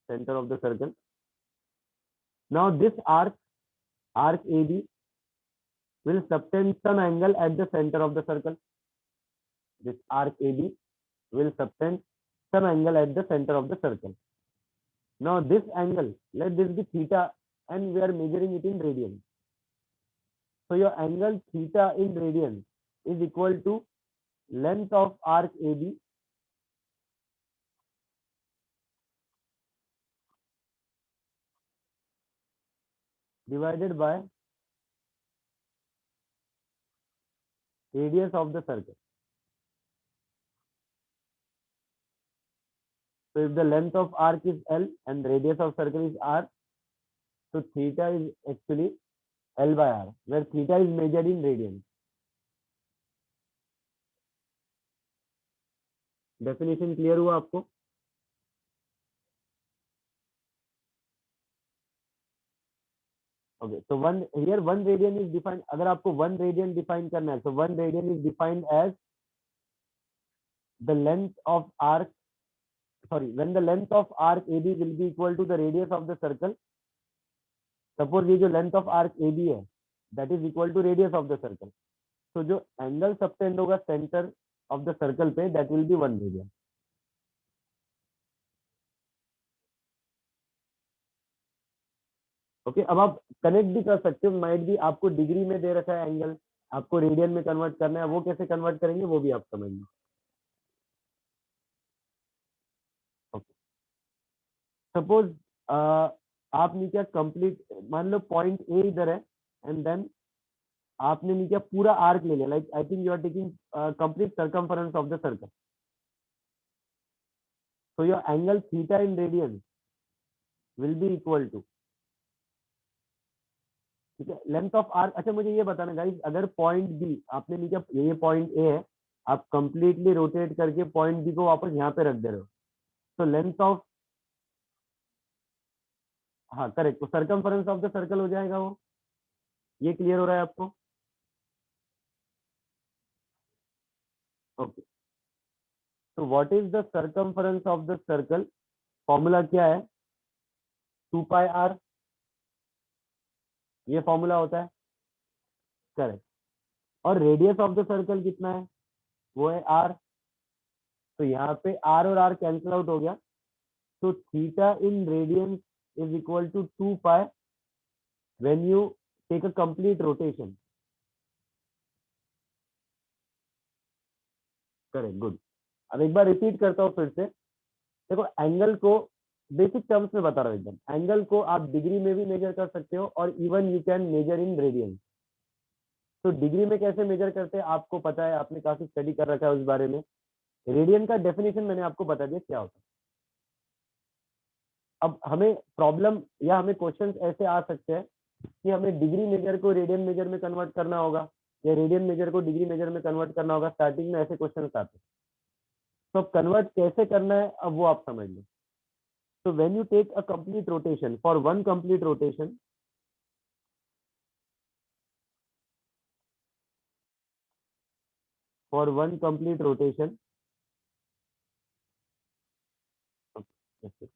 centre of the circle. Now this arc, arc A B will subtend some angle at the center of the circle. This arc AB will subtend some angle at the center of the circle. Now this angle, let this be theta, and we are measuring it in radians. So your angle theta in radians is equal to length of arc AB divided by radius of the circle. So if the length of arc is L and radius of circle is R, so theta is actually L by R, where theta is measured in radians. Definition clear हुआ आपको? Okay, so one radian is defined. अगर आपको 1 radian define करना है, so 1 radian is defined as the length of arc. Sorry, when the length of arc AB will be equal to the radius of the circle. Suppose ये जो length of arc AB है, that is equal to radius of the circle. So जो angle subtend होगा center of the circle पे, that will be 1 radian. Okay, अब आप कनेक्ट भी कर सकते हो, माइट भी आपको डिग्री में दे रखा है एंगल, आपको रेडियन में कन्वर्ट करना है, वो कैसे कन्वर्ट करेंगे वो भी आप समझिए। ओके, सपोज आपने क्या कंप्लीट, मान लो पॉइंट ए इधर है, एंड देन आपने नहीं क्या पूरा आर्क ले लिया, like I think you are taking complete circumference of the circle. So your angle theta in radian will be equal to, ठीक है, लेंथ ऑफ आर्क। अच्छा मुझे ये बताना गाइस, अगर पॉइंट बी आपने नहीं क्या, ये पॉइंट ए है, आप कंप्लीटली रोटेट करके पॉइंट बी को वापस यहाँ पे रख दे रहे हो, तो लेंथ ऑफ, हाँ करेक्ट, तो सर्कमफरेंस ऑफ द सर्कल हो जाएगा वो। ये क्लियर हो रहा है आपको? ओके, तो what is the circumference of the circle? Formula क्या है? 2πr, ये फॉर्मूला होता है, करेक्ट। और रेडियस ऑफ द सर्कल कितना है? वो है r। तो यहाँ पे r और r कैंसिल आउट हो गया, तो theta in radians is equal to 2π when you take a complete rotation. Correct, good. अब एक बार रिपीट करता हूँ फिर से, देखो एंगल को बेसिक टर्म्स में बता रहा हूँ एकदम, एंगल को आप डिग्री में भी मेजर कर सकते हो और even you can measure in radian. तो डिग्री में कैसे मेजर करते हैं आपको पता है, आपने काफी स्टडी कर रखा है उस बारे में। रेडियन का डेफिनेशन मैंने आपको बता दिया क्या होता है, अब हमें प्रॉब्लम या हमें क्वेश्चंस ऐसे आ सकते हैं कि हमें डिग्री मेजर को रेडियन मेजर में कन्वर्ट करना होगा या रेडियन मेजर को डिग्री मेजर में कन्वर्ट करना होगा। स्टार्टिंग में ऐसे क्वेश्चंस आते हैं, तो अब कन्वर्ट कैसे करना है अब वो आप समझ लो। तो when you take a complete rotation, for one complete rotation, for one complete rotation. Okay.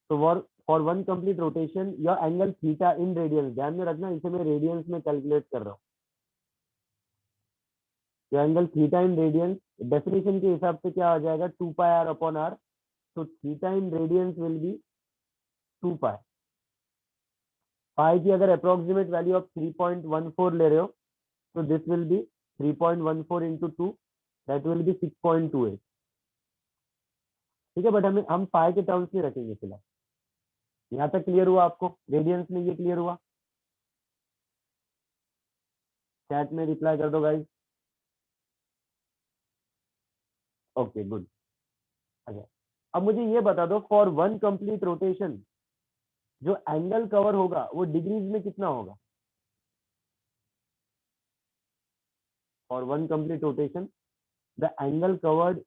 So for one complete rotation, your angle theta in radians, ध्यान में रखना इसे मैं रेडियंस में कैलकुलेट कर रहा हूँ। your angle theta in radians, definition के हिसाब से क्या आ जाएगा, 2 pi r upon r. So theta in radians will be 2 pi. pi की अगर अप्रोक्सीमेट वैल्यू आप 3.14 ले रहे हो, तो this will B 3.14 into 2, that will be 6.28. ठीक है, बट हम पाई के टर्म्स में रखेंगे फिलहाल। यहाँ तक क्लियर हुआ आपको? रेडियंस में ये क्लियर हुआ? चैट में रिप्लाई कर दो गाइस। Okay good. अच्छा, अब मुझे ये बता दो, फॉर वन कंप्लीट रोटेशन जो एंगल कवर होगा वो डिग्रीज में कितना होगा? For one complete rotation the angle covered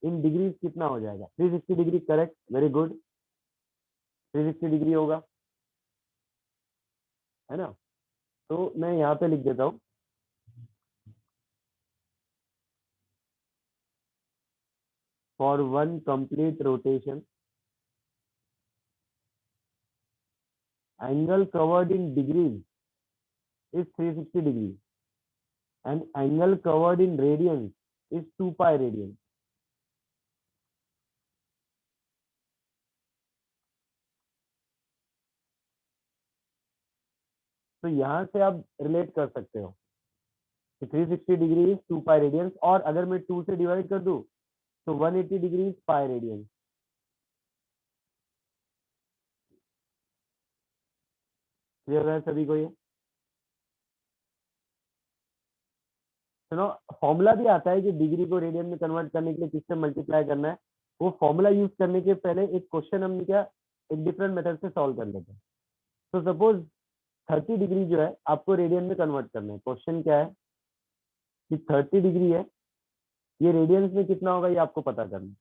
in degrees कितना हो जाएगा? 360 degree, correct, very good, 360 degree होगा, है ना? तो मैं यहाँ पे लिख देता हूँ, for one complete rotation angle covered in degrees is 360 degrees and angle covered in radians is 2 pi radian. तो यहाँ से आप रिलेट कर सकते हो कि 360 डिग्री इज 2 पाई रेडियंस, और अगर मैं 2 से डिवाइड कर दूं तो 180 degree is pi radiance. Clear है सभी को? ये सुनो, फॉर्मूला भी आता है कि डिग्री को रेडियन में कन्वर्ट करने के लिए किससे मल्टीप्लाई करना है। वो फॉर्मूला यूज करने के पहले एक क्वेश्चन हम क्या एक डिफरेंट मेथड से सॉल्व कर लेते हैं। तो सपोज 30 डिग्री जो है आपको रेडियन में कन्वर्ट करना है। क्वेश्चन क्या है कि 30 डिग्री है, ये रेडियंस में कितना होगा ये आपको पता करना है।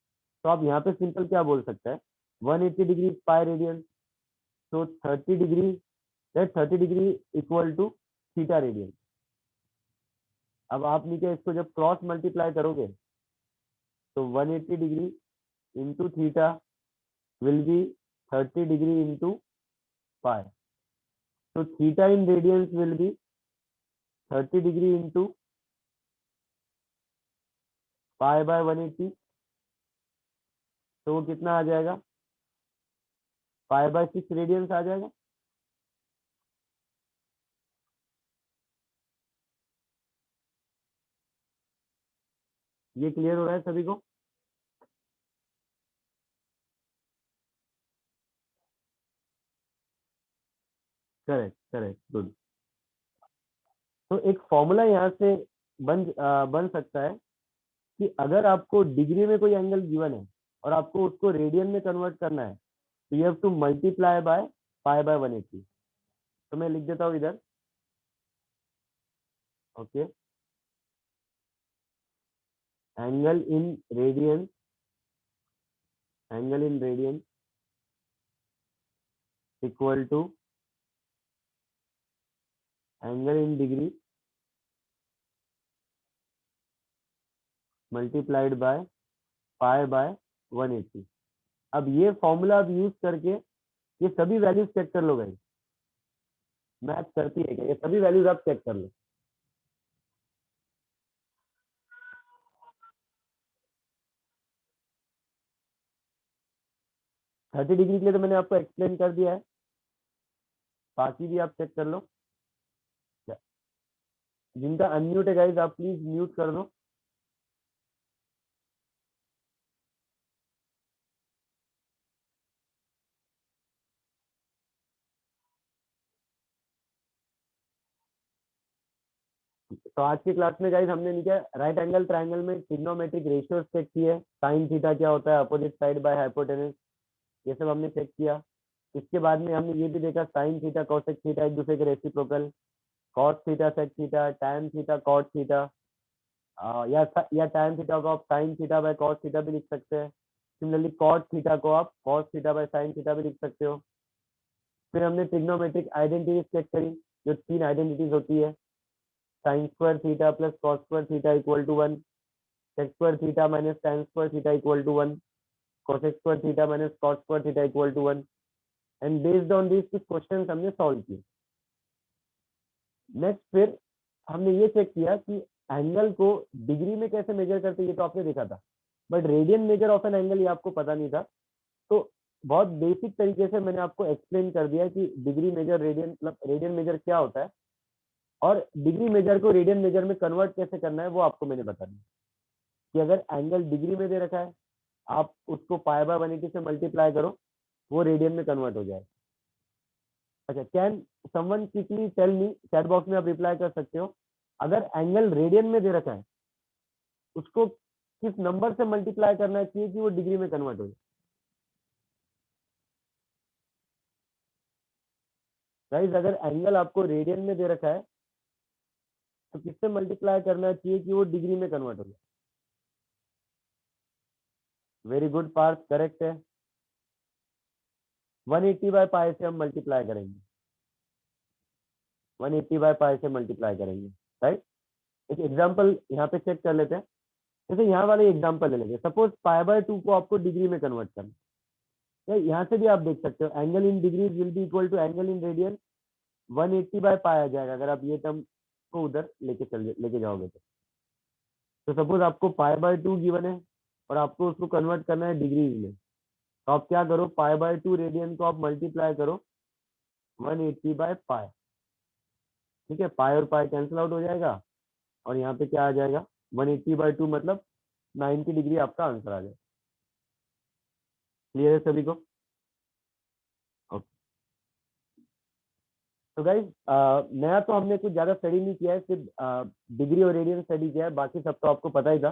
तो आप यहाँ पे सिंपल क्या बोल सकते हैं, 180 डिग्री पाई रेडियन, तो 30 degree, that 30 degree equal to theta radian. अब आप नीचे इसको जब क्रॉस मल्टीप्लाई करोगे तो 180 degree into theta will be 30 degree into pi. तो theta in radians will be 30 degree into pi by 180। तो वो कितना आ जाएगा, पाई बाय 6 रेडियंस आ जाएगा। ये क्लियर हो रहा है सभी को? Correct correct, good. तो एक फॉर्मूला यहाँ से बन सकता है कि अगर आपको डिग्री में कोई एंगल गिवन है और आपको उसको रेडियन में कन्वर्ट करना है, तो you have to multiply by pi by 180। तो मैं लिख देता हूँ इधर, okay, angle in radian, angle in radian equal to angle in degree multiplied by pi by 180। अब ये फॉर्मूला आप यूज करके ये सभी वैल्यूज चेक कर लो गाइस, मैच करती है क्या? ये सभी वैल्यूज आप चेक कर लो। थर्टी डिग्री के लिए तो मैंने आपको एक्सप्लेन कर दिया है, बाकी भी आप चेक कर लो। जिनका अनम्यूट है गाइस आप प्लीज म्यूट कर दो। तो आज की क्लास में गाइस हमने क्या राइट एंगल ट्रायंगल में ट्रिग्नोमेट्रिक रेशियोज चेक किए, साइन थीटा क्या होता है, अपोजिट साइड बाय हाइपोटेनस, ये सब हमने चेक किया। इसके बाद में हमने ये भी देखा साइन थीटा कोसेक थीटा एक दूसरे के reciprocal, cos theta sec theta, tan theta cot theta, या टैन थीटा को आप sine theta by cos theta भी लिख सकते हैं। सिमिलरली कॉट थीटा को आप cos theta by sine theta भी लिख सकते हो। फिर हमने ट्रिग्नोमेट्रिक आइडेंटिटीज चेक करी, जो 3 आइडेंटिटीज होती है, sine square theta plus cos square theta equal to 1, sec square theta minus tan square theta equal to 1, cosec square theta minus cot square theta equal to 1। And based on this कुछ क्वेश्चंस हमने सॉल्व किए। नेक्स्ट फिर हमने ये चेक किया कि एंगल को डिग्री में कैसे मेजर करते हैं, ये तो आपने देखा था, but radian measure of an angle ये आपको पता नहीं था। तो बहुत बेसिक तरीके से मैंने आपको एक्सप्लेन कर दिया कि डिग्री मेजर रेडियन, मतलब रेडियन मेजर क्या होता है और डिग्री मेजर को रेडियन मेजर में कन्वर्ट कैसे करना है वो आपको मैंने बता दिया। कि अगर एंगल डिग्री में दे रखा है, आप उसको पाई बाय 180 से मल्टीप्लाई करो, वो रेडियन में कन्वर्ट हो जाए। अच्छा, can someone quickly tell me, chat box में आप रिप्लाई कर सकते हो, अगर एंगल रेडियन में दे रखा है उसको किस नंबर से मल्टीप्लाई करना चाहिए कि वो डिग्री में कन्वर्ट हो जाए? गाइस, अगर एंगल आपको रेडियन में दे रखा है तो किससे मल्टीप्लाई करना चाहिए कि वो डिग्री में कन्वर्ट हो जाए? वेरी गुड पार्थ, करेक्ट है। 180 बाय पाई से हम मल्टीप्लाई करेंगे, 180 बाय पाई से मल्टीप्लाई करेंगे, राइट। एक एग्जांपल यहाँ पे चेक कर लेते हैं। जैसे यहाँ वाले एग्जांपल ले लेंगे, सपोज पाई बाय 2 को आपको डिग्री में कन्वर्ट करना, या यहाँ से भी आप देख सकते हो angle in degrees will be equal to angle in radian, 180 by pi आ जाएगा अगर आप ये टर्म को उधर लेके जाओगे तो सपोज आपको पाई बाय 2 गिवन है और आपको उसको कन्वर्ट करना है डिग्रीज में, तो आप क्या करो, पाई बाय 2 रेडियन को आप मल्टीप्लाई करो 180 बाय पाई, ठीक है। पाई और पाई कैंसिल आउट हो जाएगा और यहाँ पे क्या आ जाएगा, 180 बाय 2 मतलब 90 डिग्री आपका आंसर आ जाएगा। क्लियर है सभी को? ओके, तो गाइज नया तो हमने कुछ ज्यादा स्टडी नहीं किया है, सिर्फ डिग्री और रेडियन स्टडी किया है, बाकी सब तो आपको पता ही था।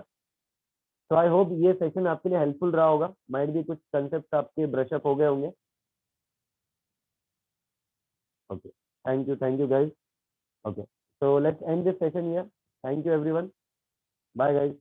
तो आई होप ये सेशन आपके लिए हेल्पफुल रहा होगा, माइट भी कुछ कंसेप्ट आपके ब्रश अप हो गए होंगे। Okay, thank you guys. Okay, so let's end this session here. Thank you everyone. Bye guys.